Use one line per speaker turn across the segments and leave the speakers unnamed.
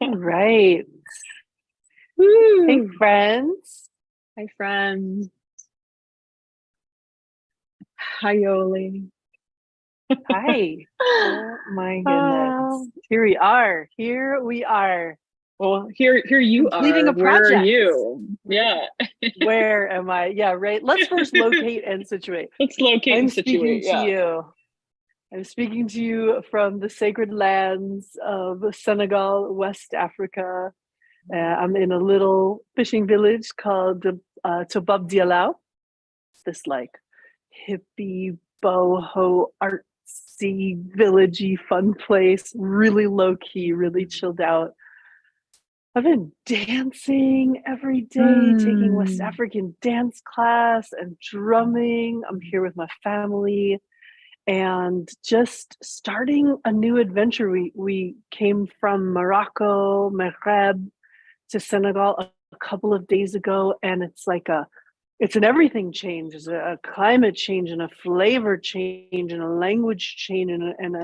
Right. Hey,
Woo!
friends.
Hi, friends. Hi, Yoli.
Hi. Oh my goodness.
Uh,
Here we are. Here we are.
well, here you
Completing
are.
a
Where are
project.
you? Yeah.
Where am I? Yeah, right. Let's first locate and situate.
Let's locate
I'm
and
speaking
situate.
to
Yeah.
you. I'm speaking to you from the sacred lands of Senegal, West Africa. I'm in a little fishing village called Tobab Dialaw. This like hippie, boho, artsy, villagey, fun place. Really low key, really chilled out. I've been dancing every day, taking West
Mm.
African dance class and drumming. I'm here with my family and just starting a new adventure. We came from Morocco, Maghreb to Senegal a couple of days ago, and it's an everything change, it's a climate change and a flavor change and a language change and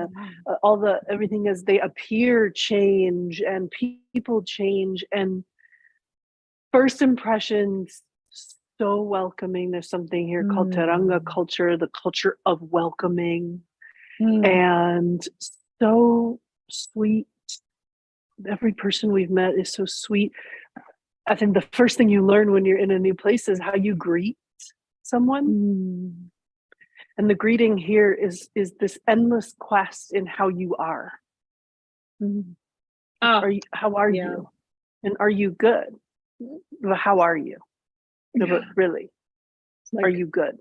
all the everything as they appear change and people change and first impressions so welcoming. There's something here called Teranga
Mm.
culture, the culture of welcoming,
Mm.
and so sweet. Every person we've met is so sweet. I think the first thing you learn when you're in a new place is how you greet someone.
Mm.
And the greeting here is this endless quest in how you are.
Mm.
Like,
Oh,
how are
yeah.
you? And are you good? Well, how are you? No, but really, are
Like,
you good?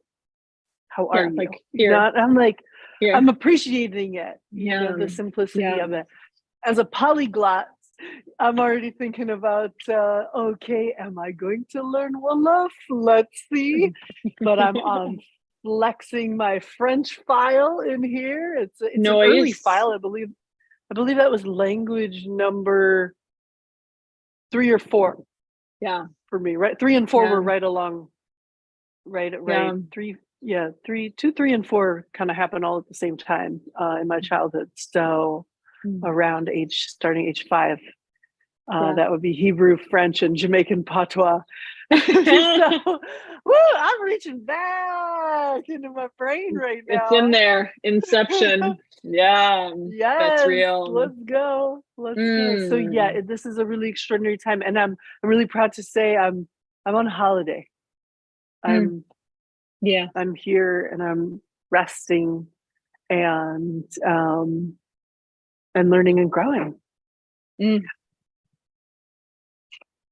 How are
yeah,
you?
like
You know,
here,
I'm like,
here.
I'm appreciating it,
Yeah.
the simplicity
Yeah.
of it. As a polyglot, I'm already thinking about, okay, am I going to learn Wolof? Let's see. But I'm on flexing my French file in here. It's an early
Noise.
file, I believe. I believe that was language number 3 or 4
Yeah.
for me. Right, 3 and 4 were
Yeah.
right along. Right,
Yeah.
right. Yeah, 2, 3, and 4 kind of happened all at the same time in my childhood. So
Mm.
around starting age 5.
Yeah.
That would be Hebrew, French, and Jamaican patois. So, woo, I'm reaching back into my brain right
It's in
now.
there. Inception. Yeah, that's
Yes,
real.
let's go. Let's go. So
Mm.
yeah, this is a really extraordinary time, and I'm really proud to say I'm on holiday.
Mm.
I'm
Yeah.
I'm here and I'm resting and learning and growing.
Mm.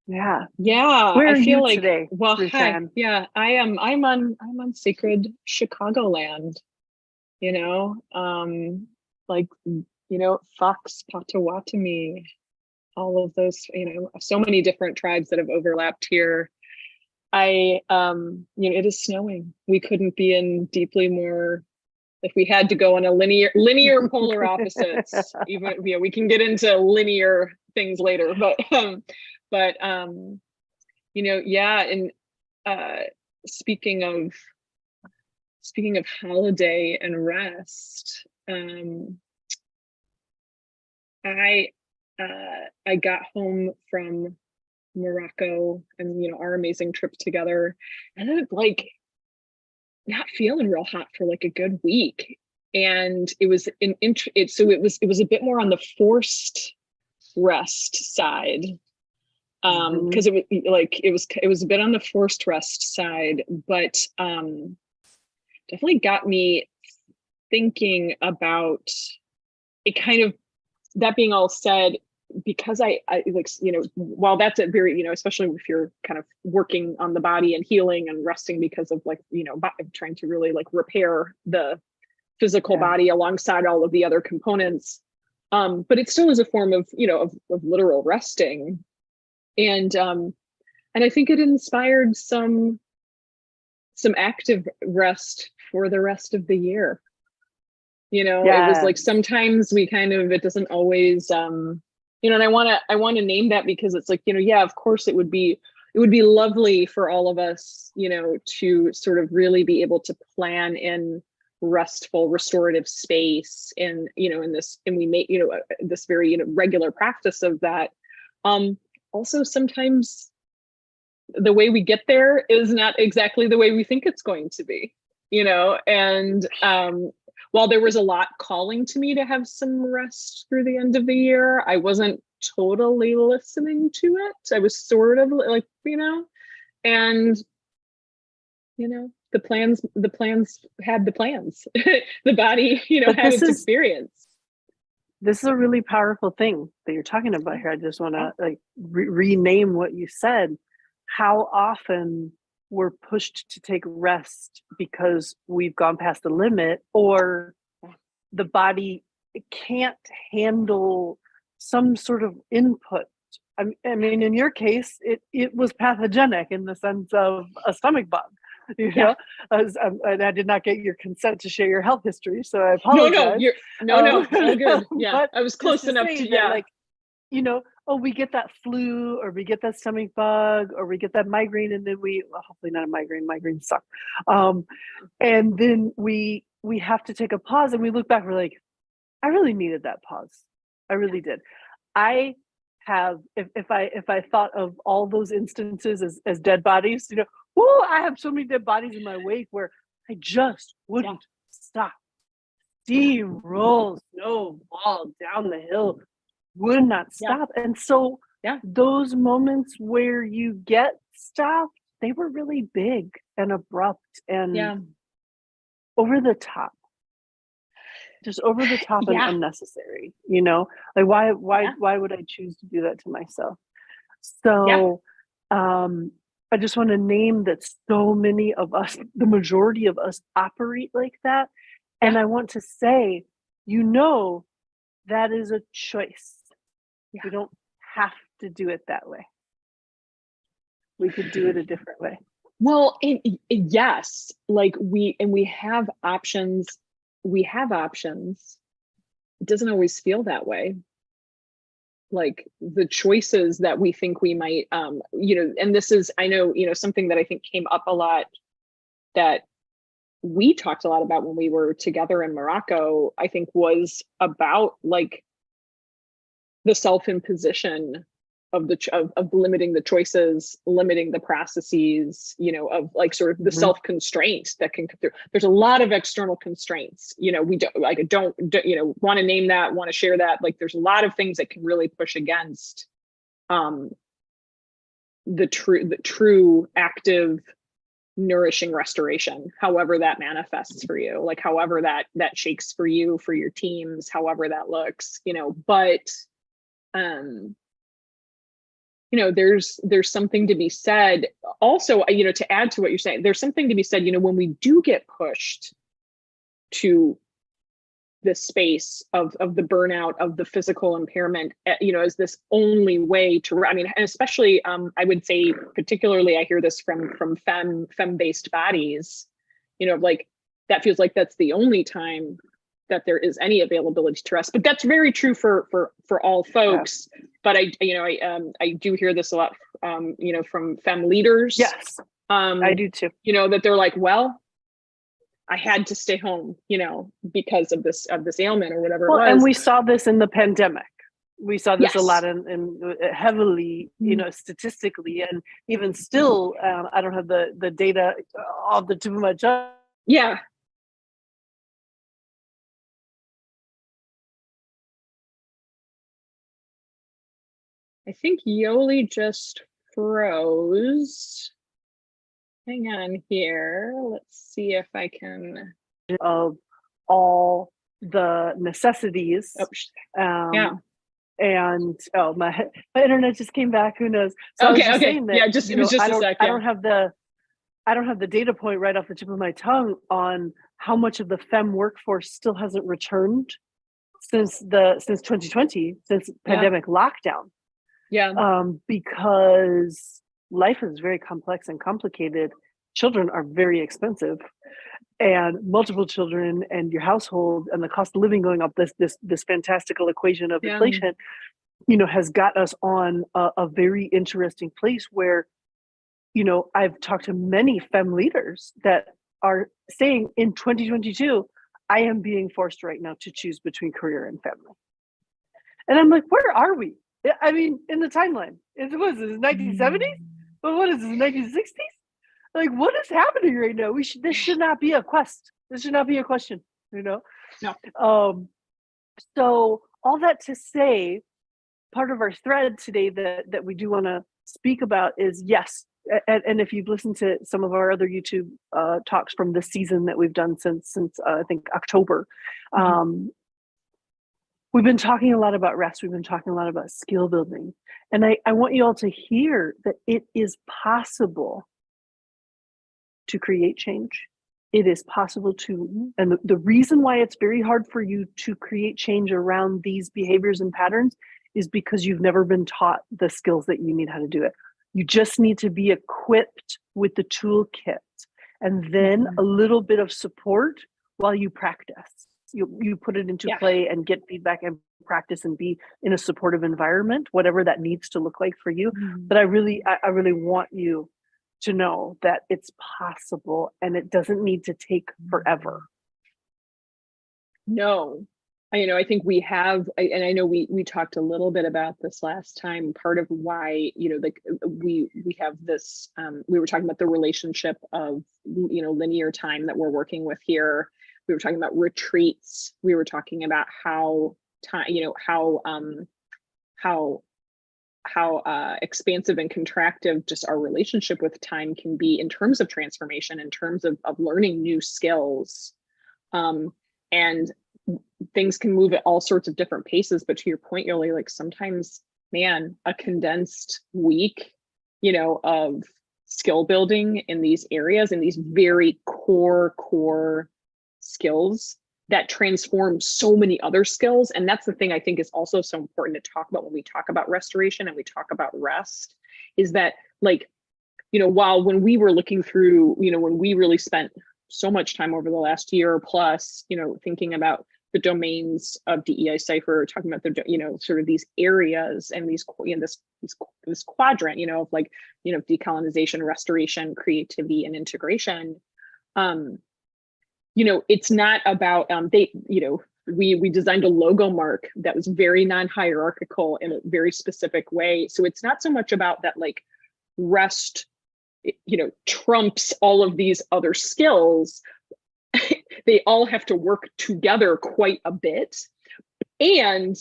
Yeah.
Yeah,
Where
I
are
feel
you
like,
today,
well, hi.
Ruthann?
Yeah, I'm on sacred Chicagoland, you know. Like, Fox Potawatomi, all of those, so many different tribes that have overlapped here. It is snowing. We couldn't be in deeply more, if we had to go on a linear polar opposites, even, we can get into linear things later, but yeah. And uh speaking of holiday and rest, I I got home from Morocco and our amazing trip together, and then like not feeling real hot for like a good week. And it was it was a bit more on the forced rest side,
Mhm.
because it was a bit on the forced rest side, but definitely got me thinking about it. Kind of, that being all said, because I like, while that's a very, especially if you're kind of working on the body and healing and resting because of like, trying to really like repair the physical
Yeah.
body alongside all of the other components, but it still is a form of, of literal resting. And I think it inspired some active rest for the rest of the year. It was
Yeah.
like sometimes we kind of, it doesn't always, and I want to name that, because it's like, yeah, of course it would be lovely for all of us, to sort of really be able to plan in restful, restorative space, and in this, and we make this very regular practice of that. Also, sometimes the way we get there is not exactly the way we think it's going to be, and while there was a lot calling to me to have some rest through the end of the year, I wasn't totally listening to it. I was sort of like, and the plans had the plans. The body,
But
had its experience.
This is a really powerful thing that you're talking about here. I just want to rename what you said. How often we're pushed to take rest because we've gone past the limit, or the body can't handle some sort of input. I mean, in your case, it was pathogenic in the sense of a stomach bug. And I did not get your consent to share your health history, so I apologize.
No, all good. Yeah,
but
I was close enough to
that, we get that flu, or we get that stomach bug, or we get that migraine, and then hopefully not a migraine. Migraines suck. And then we have to take a pause, and we look back. We're like, I really needed that pause. I really did. I have, if I thought of all those instances as dead bodies, I have so many dead bodies in my wake where I just wouldn't stop. Steamroll, snowball down the hill, would not stop. And so those moments where you get stopped, they were really big and abrupt and over the top. Just over the top and unnecessary, like why would I choose to do that to myself? So I just want to name that so many of us, the majority of us, operate like that. And I want to say, that is a choice. We don't have to do it that way. We could do it a different way.
Well, yes, like we have options. We have options. It doesn't always feel that way. Like the choices that we think we might, and this is, I know, something that I think came up a lot that we talked a lot about when we were together in Morocco, I think was about like the self-imposition of limiting the choices, limiting the processes, of like sort of the self-constraint that can come through. There's a lot of external constraints, we don't want to name that, want to share that. Like there's a lot of things that can really push against the true active nourishing restoration, however that manifests for you, like however that shakes for you, for your teams, however that looks, but there's something to be said also, to add to what you're saying, there's something to be said, when we do get pushed to the space of the burnout, of the physical impairment, as this only way to, and especially, I would say, particularly, I hear this from femme-based bodies, like that feels like that's the only time that there is any availability to rest. But that's very true for all folks. Yeah. But I do hear this a lot, from femme leaders.
Yes, I do too.
That they're like, well, I had to stay home, because of this ailment or whatever it was.
And we saw this in the pandemic. We saw this a lot in heavily, statistically, and even still, I don't have the data off the tip of my tongue.
Yeah. I think Yoli just froze. Hang on here. Let's see if I can.
Of all the necessities. And my internet just came back. Who knows? So
okay.
That,
yeah, just it was just a sec. Yeah.
I don't have the data point right off the tip of my tongue on how much of the femme workforce still hasn't returned since 2020, since pandemic lockdown.
Yeah.
Because life is very complex and complicated. Children are very expensive, and multiple children, and your household, and the cost of living going up. This fantastical equation of inflation, has got us on a very interesting place where, I've talked to many femme leaders that are saying in 2022, I am being forced right now to choose between career and family. And I'm like, where are we? I mean, in the timeline, it was the 1970s, but what is this, 1960s? Like, what is happening right now? This should not be a quest. This should not be a question, you know?
No.
So all that to say, part of our thread today that we do want to speak about is, yes, and if you've listened to some of our other YouTube talks from this season that we've done since I think October, we've been talking a lot about rest. We've been talking a lot about skill building. And I want you all to hear that it is possible to create change. It is possible to, and the reason why it's very hard for you to create change around these behaviors and patterns is because you've never been taught the skills that you need how to do it. You just need to be equipped with the toolkit and then a little bit of support while you practice. You put it into play and get feedback and practice and be in a supportive environment, whatever that needs to look like for you. But I really want you to know that it's possible and it doesn't need to take forever.
No, I think we have, and I know we talked a little bit about this last time. Part of why, like we have this, we were talking about the relationship of, linear time that we're working with here. We were talking about retreats. We were talking about how time, how expansive and contractive just our relationship with time can be in terms of transformation, in terms of learning new skills. And things can move at all sorts of different paces. But to your point, Yoli, like sometimes, man, a condensed week, of skill building in these areas, in these very core skills that transform so many other skills. And that's the thing I think is also so important to talk about when we talk about restoration and we talk about rest, is that, like, while when we were looking through, when we really spent so much time over the last year plus, thinking about the domains of DEI Cipher, talking about the, sort of these areas and these, this quadrant, of like, decolonization, restoration, creativity, and integration. It's not about, we designed a logo mark that was very non-hierarchical in a very specific way. So it's not so much about that, like, rest, trumps all of these other skills. They all have to work together quite a bit. And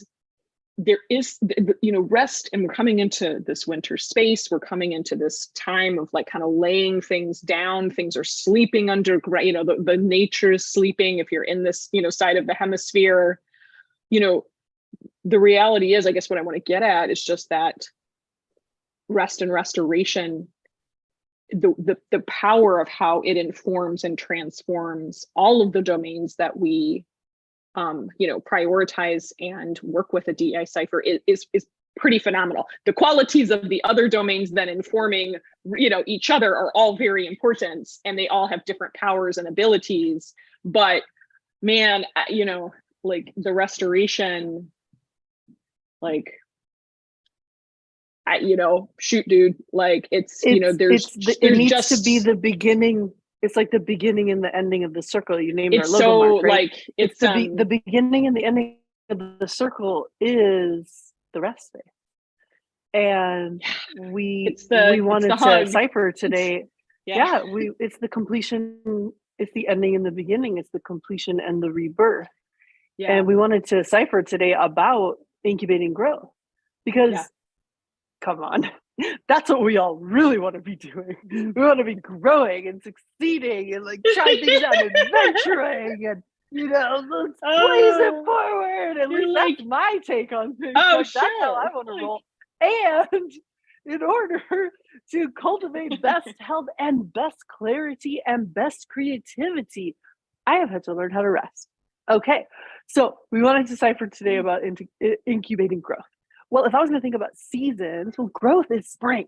there is, rest, and we're coming into this winter space. We're coming into this time of like kind of laying things down. Things are sleeping underground, the nature is sleeping. If you're in this, side of the hemisphere, the reality is, I guess what I want to get at is just that rest and restoration, the power of how it informs and transforms all of the domains that we prioritize and work with a DEI Cipher is pretty phenomenal. The qualities of the other domains then informing, each other are all very important, and they all have different powers and abilities. But man, like the restoration, like, shoot, dude, like it
needs just to be the beginning. It's like the beginning and the ending of the circle. You named our logo mark, right?
Like
it's the beginning and the ending of the circle is the rest day. And we wanted to cipher today. It's the completion, it's the ending and the beginning, it's the completion and the rebirth. And we wanted to cipher today about incubating growth, because come on, that's what we all really want to be doing. We want to be growing and succeeding and like trying things out and adventuring and, let's blaze it forward. At least that's my take on things. That's how I want to roll. And in order to cultivate best health and best clarity and best creativity, I have had to learn how to rest. Okay, so we wanted to cipher today about incubating growth. Well, if I was going to think about seasons, well, growth is spring.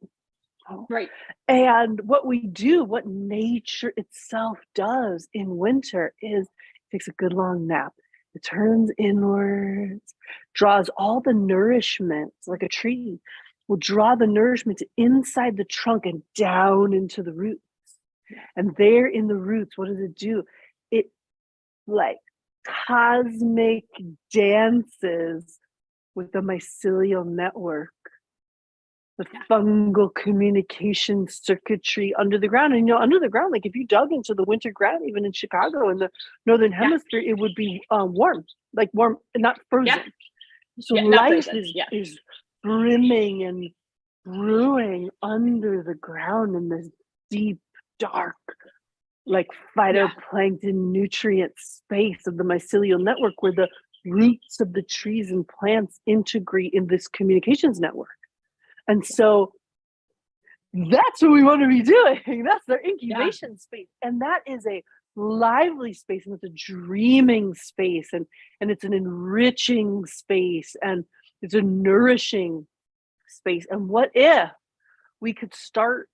Right.
And what we do, what nature itself does in winter is it takes a good long nap. It turns inwards, draws all the nourishment, like a tree will draw the nourishment inside the trunk and down into the roots. And there in the roots, what does it do? It like cosmic dances with the mycelial network, the fungal communication circuitry under the ground. And under the ground, like if you dug into the winter ground, even in Chicago in the northern hemisphere, it would be warm, not frozen. So life is brimming and brewing under the ground in this deep, dark, like phytoplankton nutrient space of the mycelial network, where the roots of the trees and plants integrate in this communications network. And so that's what we want to be doing. That's their incubation space. And that is a lively space, and it's a dreaming space, and it's an enriching space, and it's a nourishing space. And what if we could start,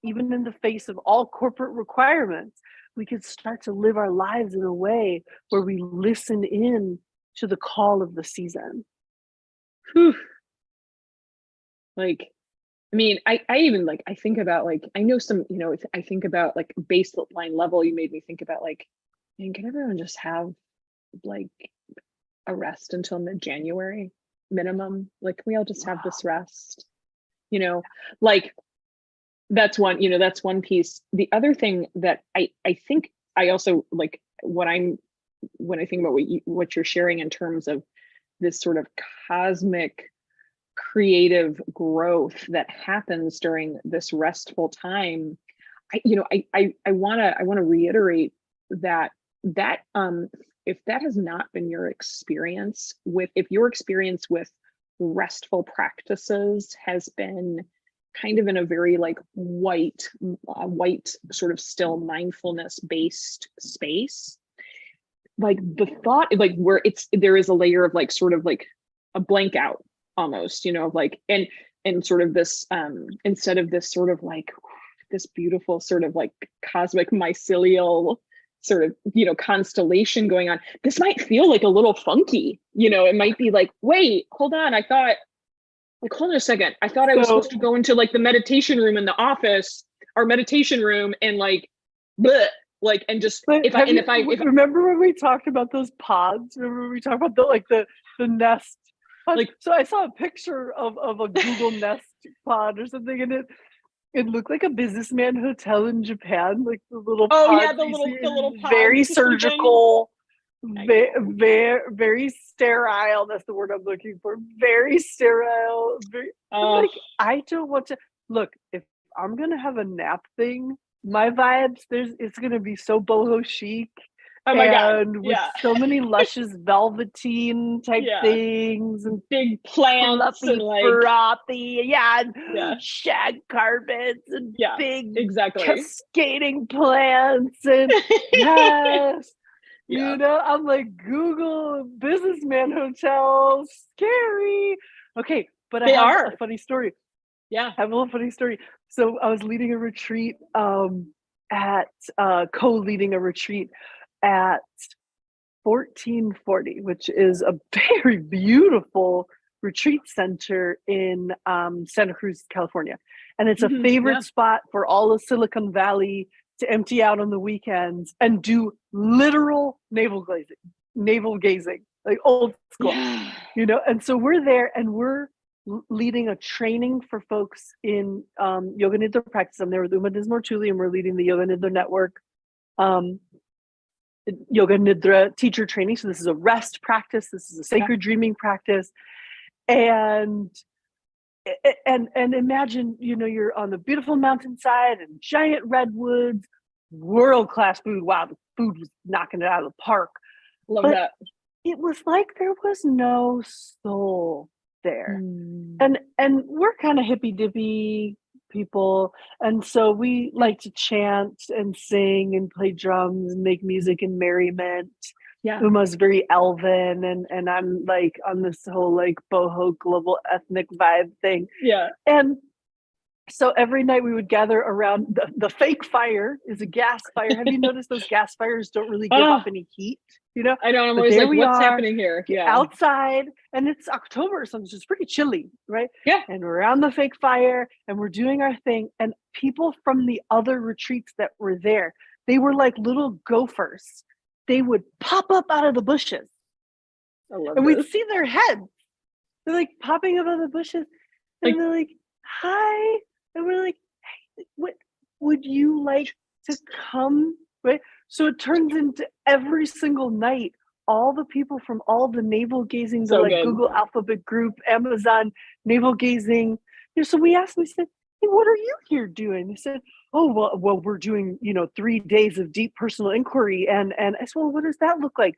even in the face of all corporate requirements, we could start to live our lives in a way where we listen in to the call of the season.
Whew. Like, I mean, I even like, I think about like, I know some, I think about like baseline level, you made me think about like, man, can everyone just have like a rest until mid-January minimum? Like, can we all just have this rest? Like that's one piece. The other thing that I think I also like when I think about what you're sharing in terms of this sort of cosmic creative growth that happens during this restful time, I want to reiterate that if that has not been your experience if your experience with restful practices has been kind of in a very like white sort of still mindfulness based space, like the thought like where there is a layer of like sort of like a blank out almost, like and sort of this instead of this sort of like this beautiful sort of like cosmic mycelial sort of constellation going on, this might feel like a little funky. It might be like, wait, hold on, hold on a second, I thought I was supposed to go into like the meditation room in the office, our meditation room, and like bleh, like and just if I
remember when we talked about those pods, remember when we talked about the nest. Like, so I saw a picture of a Google Nest pod or something, and it looked like a businessman hotel in Japan, like the little
the little pod,
very surgical, very sterile. That's the word I'm looking for. Very sterile. Like, I don't want to look. If I'm gonna have a nap thing, my vibes it's gonna be so boho chic.
Oh my God.
With so many luscious velveteen type things and
big plants
fluffy,
and like
frothy, shag carpets and big cascading plants and I'm like, Google businessman hotel, scary. Okay, but I have a funny story.
Yeah,
I have a little funny story. So I was leading a retreat co-leading a retreat at 1440, which is a very beautiful retreat center in Santa Cruz, California. And it's a favorite spot for all of Silicon Valley to empty out on the weekends and do literal navel gazing, like old school, And so we're there and we're leading a training for folks in Yoga Nidra practice. I'm there with Uma Dismortuli, and we're leading the Yoga Nidra network. Yoga Nidra teacher training. So this is a rest practice. This is a sacred dreaming practice. And imagine, you're on the beautiful mountainside and giant redwoods, world-class food. Wow, the food was knocking it out of the park.
Love that.
It was like there was no soul there. And we're kind of hippy dippy people, and so we like to chant and sing and play drums and make music and merriment. Uma's very elven, and I'm like on this whole like boho global ethnic vibe thing. And So every night we would gather around the fake fire is a gas fire. Have you noticed those gas fires don't really give
Oh,
off any heat, you know?
I know. I'm
But
always
there
like,
we
what's
are
happening here? Yeah.
outside, and it's October, so it's pretty chilly, right?
Yeah.
And we're around the fake fire and we're doing our thing. And people from the other retreats that were there, they were like little gophers. They would pop up out of the bushes
I love
and we'd
this.
see their heads. They're like popping up out of the bushes and
Like,
they're like, hi. And we're like, what would you like to come, right? So it turns into every single night all the people from all the navel gazing, the
so
like
good.
Google Alphabet group, Amazon navel gazing, so we asked them, we said, hey, what are you here doing? They said, oh, well, we're doing 3 days of deep personal inquiry. And I said, well, what does that look like?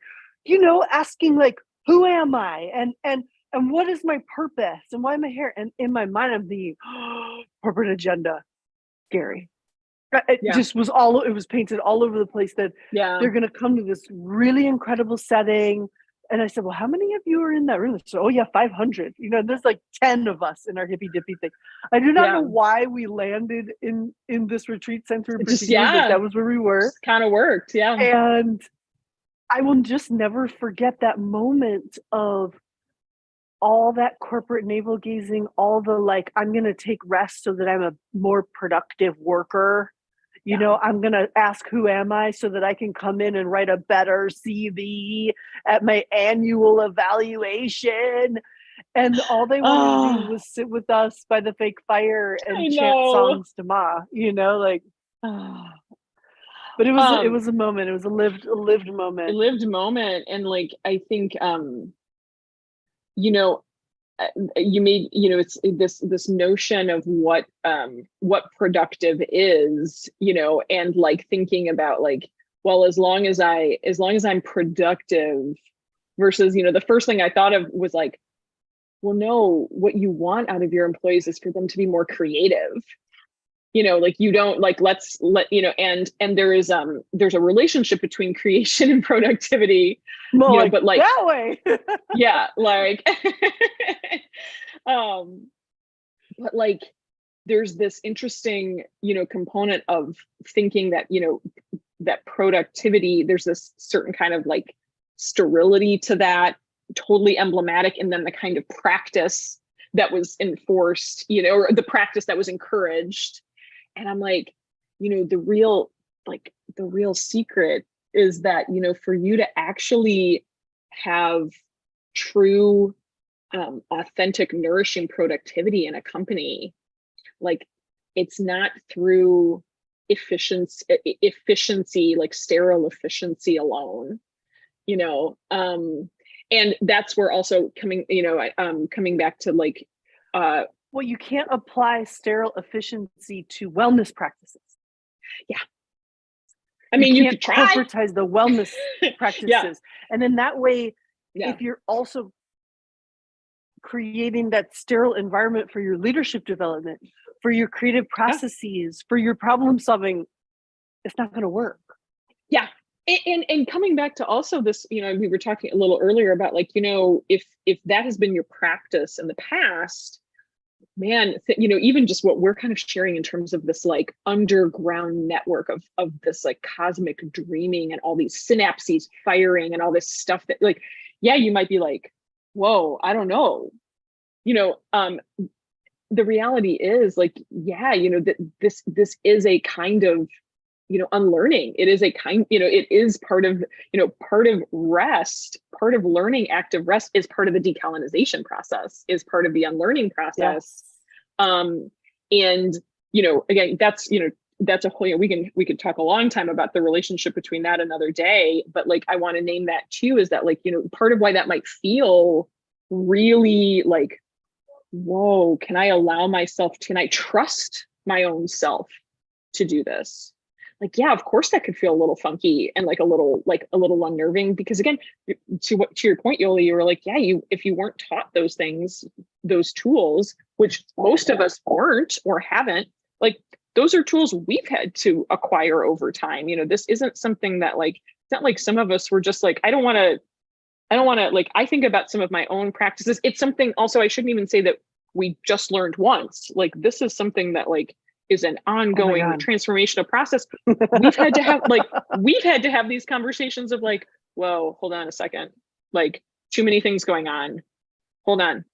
Asking like, who am I, and what is my purpose, and why am I here? And in my mind I'm thinking, oh, corporate agenda, scary. It
Yeah.
just was it was painted all over the place that
Yeah.
they're going to come to this really incredible setting. And I said, well, how many of you are in that room? So, oh yeah, 500. There's like 10 of us in our hippy dippy thing. I do not know
Yeah.
why we landed in this retreat center in
It just,
particular, but that was where we were.
kind of worked. Yeah.
And I will just never forget that moment of all that corporate navel gazing, all the like, I'm going to take rest so that I'm a more productive worker.
Yeah.
I'm going to ask, who am I, so that I can come in and write a better CV at my annual evaluation. And all they wanted to do
Oh,
was sit with us by the fake fire
I
and chant
know.
songs to Ma, like,
Oh.
but it
Um,
was a moment. It was a lived moment.
lived moment. And like, I think, you know, you made, it's this notion of what productive is, and like thinking about like, well, as long as I'm productive versus, the first thing I thought of was like, well, no, what you want out of your employees is for them to be more creative. Like you don't like, and there's a relationship between creation and productivity,
More like
but like,
that way.
yeah, like, um, but like, there's this interesting, component of thinking that, that productivity, there's this certain kind of like sterility to that, totally emblematic. And then the kind of practice that was enforced, or the practice that was encouraged. And I'm like, the real secret is that, for you to actually have true, authentic, nourishing productivity in a company, like it's not through efficiency, like sterile efficiency alone, and that's where also coming back to like,
well, you can't apply sterile efficiency to wellness practices.
yeah, I mean, you
can't
could try.
corporatize the wellness practices.
Yeah.
And in that way,
Yeah.
if you're also creating that sterile environment for your leadership development, for your creative processes, for your problem solving, it's not going to work.
Yeah. And coming back to also this, we were talking a little earlier about like, if that has been your practice in the past, man, even just what we're kind of sharing in terms of this like underground network of this like cosmic dreaming and all these synapses firing and all this stuff that like, yeah, you might be like, whoa, I don't know. The reality is like, yeah, that this is a kind of, unlearning. It is a kind, it is part of, part of rest, part of learning. Active rest is part of the decolonization process, is part of the unlearning process.
Yes.
And, again, that's a whole, we could talk a long time about the relationship between that another day, but like, I want to name that too, is that like, part of why that might feel really like, whoa, can I trust my own self to do this? Like, yeah, of course that could feel a little funky and like a little unnerving, because again, to your point, Yoli, you were like, yeah, if you weren't taught those things, those tools, which most of us weren't or haven't, like those are tools we've had to acquire over time. This isn't something that like, it's not like some of us were just like, I don't want to, like, I think about some of my own practices. It's something also, I shouldn't even say that we just learned once. Like, this is something that like is an ongoing transformational process. We've had to have these conversations of like, whoa, hold on a second. Like, too many things going on. Hold on,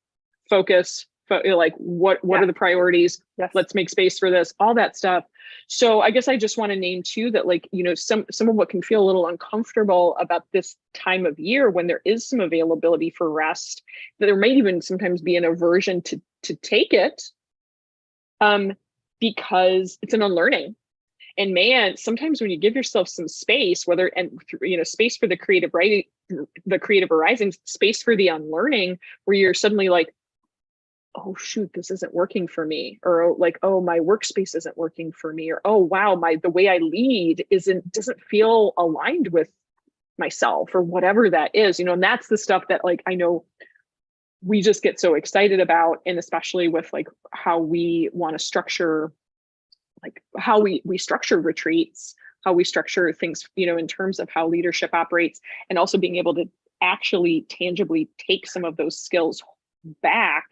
focus. Like, what are the priorities?
Yes.
Let's make space for this, all that stuff. So I guess I just want to name too that, like, you know, some of what can feel a little uncomfortable about this time of year when there is some availability for rest, that there might even sometimes be an aversion to take it, because it's an unlearning. And man, sometimes when you give yourself some space, space for the creative writing, the creative arising, space for the unlearning, where you're suddenly like, oh shoot, this isn't working for me, or like, oh, my workspace isn't working for me, or oh wow, the way I lead doesn't feel aligned with myself, or whatever that is, you know. And that's the stuff that, like, I know we just get so excited about, and especially with like how we want to structure, like how we structure retreats, how we structure things, you know, in terms of how leadership operates, and also being able to actually tangibly take some of those skills back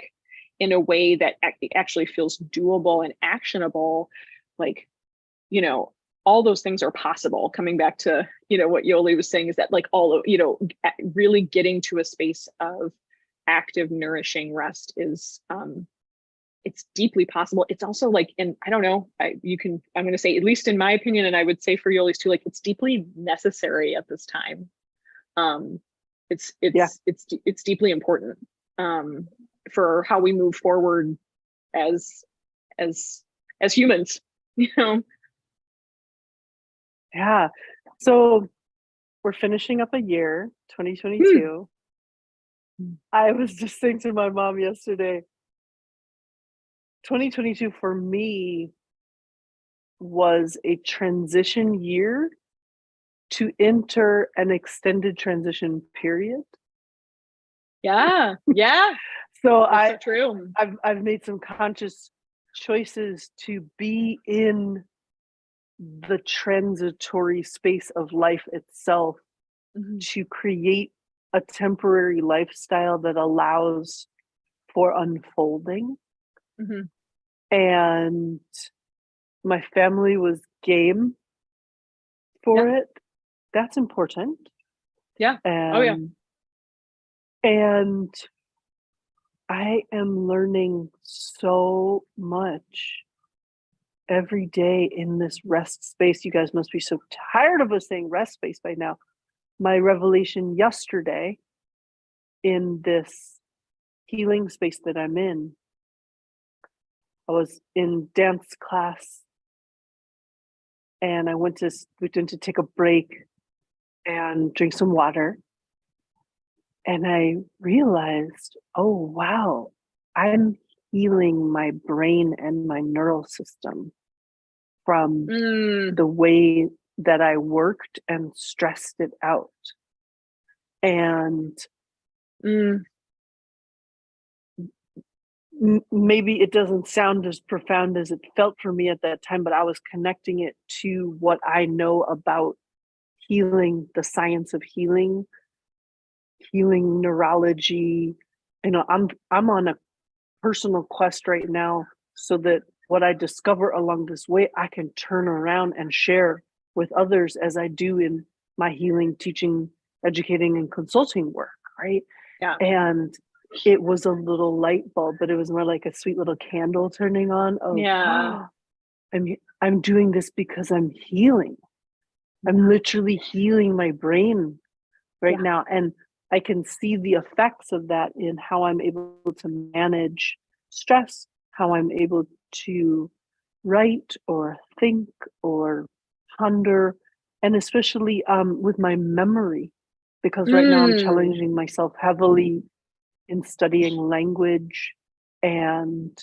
in a way that actually feels doable and actionable. Like, you know, all those things are possible. Coming back to, you know, what Yoli was saying, is that like all of, you know, really getting to a space of active, nourishing rest is, it's deeply possible. It's also like, and I don't know, I'm going to say, at least in my opinion, and I would say for Yoli's too, like, it's deeply necessary at this time. It's deeply important, for how we move forward as humans, you know?
Yeah. So we're finishing up a year, 2022. I was just saying to my mom yesterday, 2022 for me was a transition year to enter an extended transition period.
Yeah.
So
That's so true.
I've made some conscious choices to be in the transitory space of life itself, to create a temporary lifestyle that allows for unfolding. And my family was game for it. That's important.
Yeah.
And I am learning so much every day in this rest space. You guys must be so tired of us saying rest space by now. My revelation yesterday in this healing space that I'm in, I was in dance class and I went to take a break and drink some water. And I realized, oh, wow, I'm healing my brain and my neural system from the way that I worked and stressed it out. And maybe it doesn't sound as profound as it felt for me at that time, but I was connecting it to what I know about healing, the science of healing neurology. You know, I'm on a personal quest right now so that what I discover along this way, I can turn around and share with others as I do in my healing, teaching, educating, and consulting work, right?
Yeah.
And it was a little light bulb, but it was more like a sweet little candle turning on. I'm doing this because I'm healing. I'm literally healing my brain right now. And I can see the effects of that in how I'm able to manage stress, how I'm able to write or think or ponder, and especially with my memory, because right now I'm challenging myself heavily in studying language and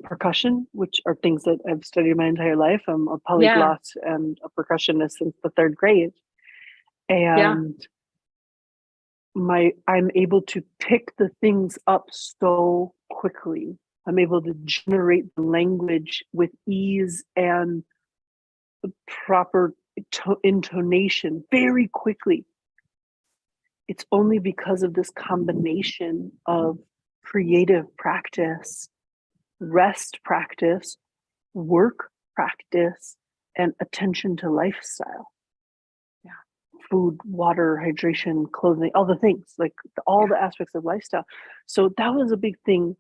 percussion, which are things that I've studied my entire life. I'm a polyglot and a percussionist since the third grade. And I'm able to pick the things up so quickly. I'm able to generate the language with ease and the proper intonation very quickly. It's only because of this combination of creative practice rest practice, work practice, and attention to lifestyle. Yeah. Food, water, hydration, clothing, all the things, like all the aspects of lifestyle. So that was a big thing.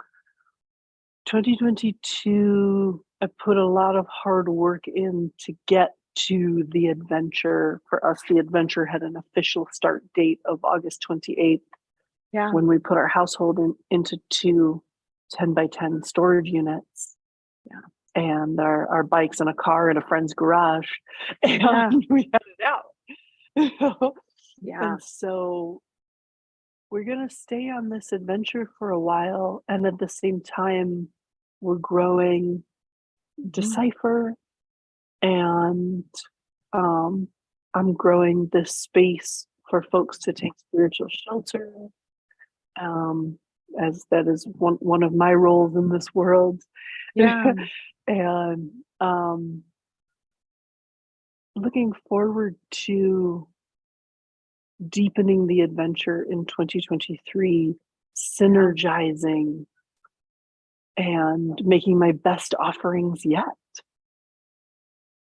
2022, I put a lot of hard work in to get to the adventure. For us, the adventure had an official start date of August 28th.
Yeah.
When we put our household into two 10 by 10 storage units. Yeah. And our bikes in a car in a friend's garage. And we headed out.
Yeah.
And so we're going to stay on this adventure for a while. And at the same time, we're growing Decipher. And I'm growing this space for folks to take spiritual shelter. As that is one of my roles in this world.
Yeah.
And looking forward to deepening the adventure in 2023, synergizing and making my best offerings yet.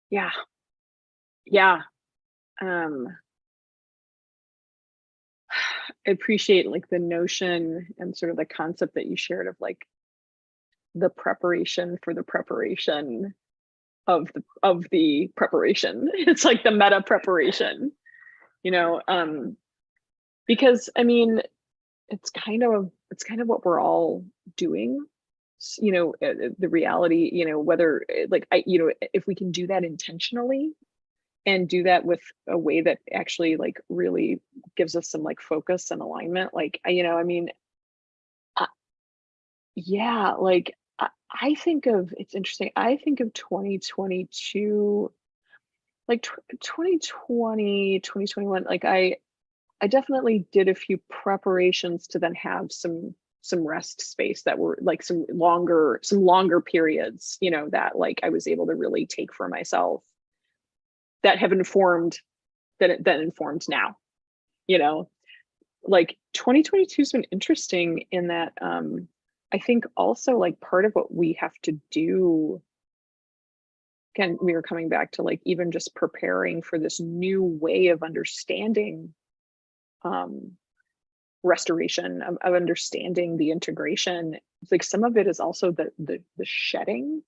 Yeah. Yeah. I appreciate like the notion and sort of the concept that you shared of like the preparation for the preparation of the preparation. It's like the meta preparation, you know, because I mean, it's kind of what we're all doing, you know, the reality, you know, whether like if we can do that intentionally and do that with a way that actually like really gives us some like focus and alignment, like I mean, yeah, like I think of, it's interesting, I think of 2022, like 2020, 2021, like I definitely did a few preparations to then have some rest space that were like some longer periods, you know, that like I was able to really take for myself that have informed that informed now, you know, like 2022 has been interesting in that I think also like part of what we have to do, again, we were coming back to like even just preparing for this new way of understanding restoration, of understanding the integration. It's like some of it is also the shedding,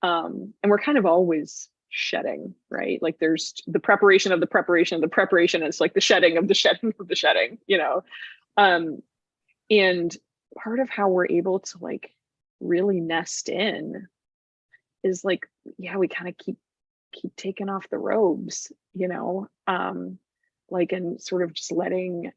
and we're kind of always shedding, right? Like there's the preparation of the preparation of the preparation. It's like the shedding of the shedding of the shedding, you know. And part of how we're able to like really nest in is like, yeah, we kind of keep taking off the robes, you know, like, and sort of just letting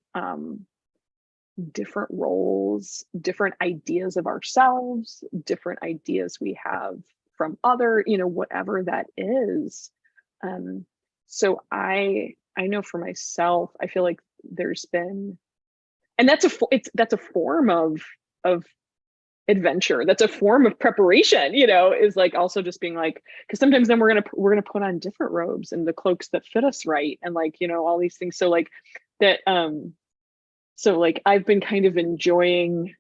different roles, different ideas of ourselves, different ideas we have from other, you know, whatever that is. So I know for myself, I feel like there's been, and that's a form of adventure. That's a form of preparation, you know, is like also just being like, because sometimes then we're gonna put on different robes and the cloaks that fit us right, and like, you know, all these things. So like that, so like I've been kind of enjoying,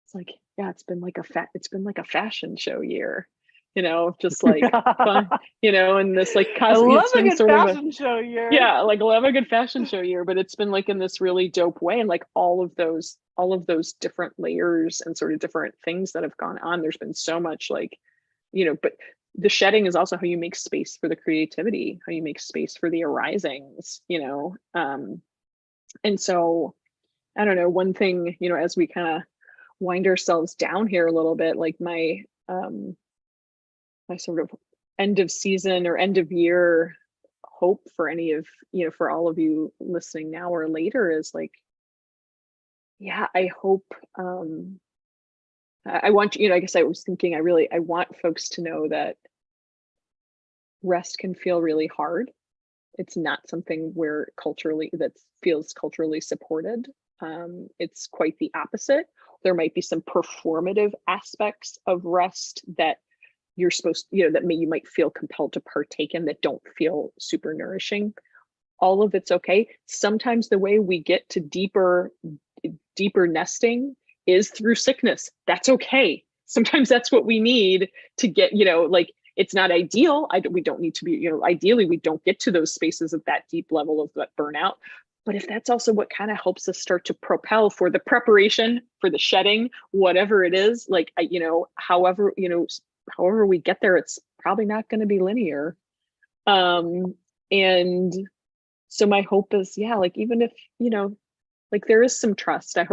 it's like, yeah, it's been like a fashion show year, you know, just like fun, you know, and this like
I love
it's
a
been
good
sort of
fashion show year.
yeah, like I love a good fashion show year, but it's been like in this really dope way, and like all of those different layers and sort of different things that have gone on. There's been so much like, you know, but the shedding is also how you make space for the creativity, how you make space for the arisings, you know. And so I don't know, one thing, you know, as we kind of wind ourselves down here a little bit, like my my sort of end of season or end of year hope for any of, you know, for all of you listening now or later is like, yeah, I hope, I want, you know, I guess I was thinking, I want folks to know that rest can feel really hard. It's not something where that feels culturally supported. It's quite the opposite. There might be some performative aspects of rest that you're supposed, you know, that you might feel compelled to partake in that don't feel super nourishing. All of it's okay. Sometimes the way we get to deeper nesting is through sickness. That's okay. sometimes that's what we need to get, like, it's not ideal. We don't need to be, ideally we don't get to those spaces of that deep level of that burnout. But if that's also what kind of helps us start to propel for the preparation, for the shedding, whatever it is, like, however we get there, it's probably not going to be linear. And so my hope is, yeah, like, even if, like, there is some trust. I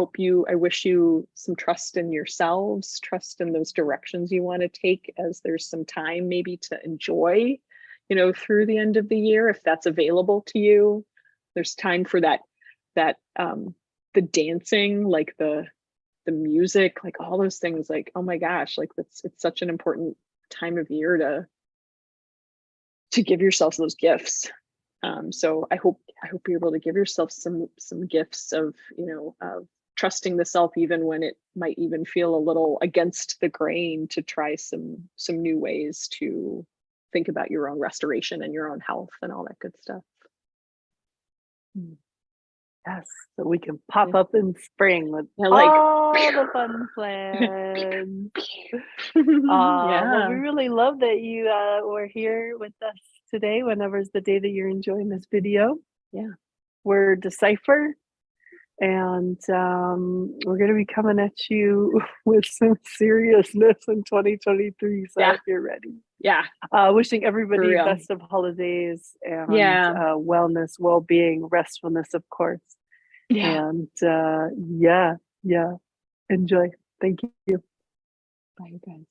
wish you some trust in yourselves, trust in those directions you want to take, as there's some time maybe to enjoy, through the end of the year, if that's available to you. There's time for that, the dancing, like the music, like all those things, like, oh my gosh, like it's such an important time of year to give yourself those gifts. So I hope you're able to give yourself some gifts of, of trusting the self, even when it might even feel a little against the grain, to try some new ways to think about your own restoration and your own health and all that good stuff.
Yes, so we can pop up in spring with
like
all the fun plans. Well, we really love that you were here with us today, whenever's the day that you're enjoying this video.
Yeah.
We're Decipher, and we're going to be coming at you with some seriousness in 2023, so if you're ready.
Yeah.
Wishing everybody best of holidays and wellness, well-being, restfulness, of course. And enjoy. Thank you.
Bye, you guys.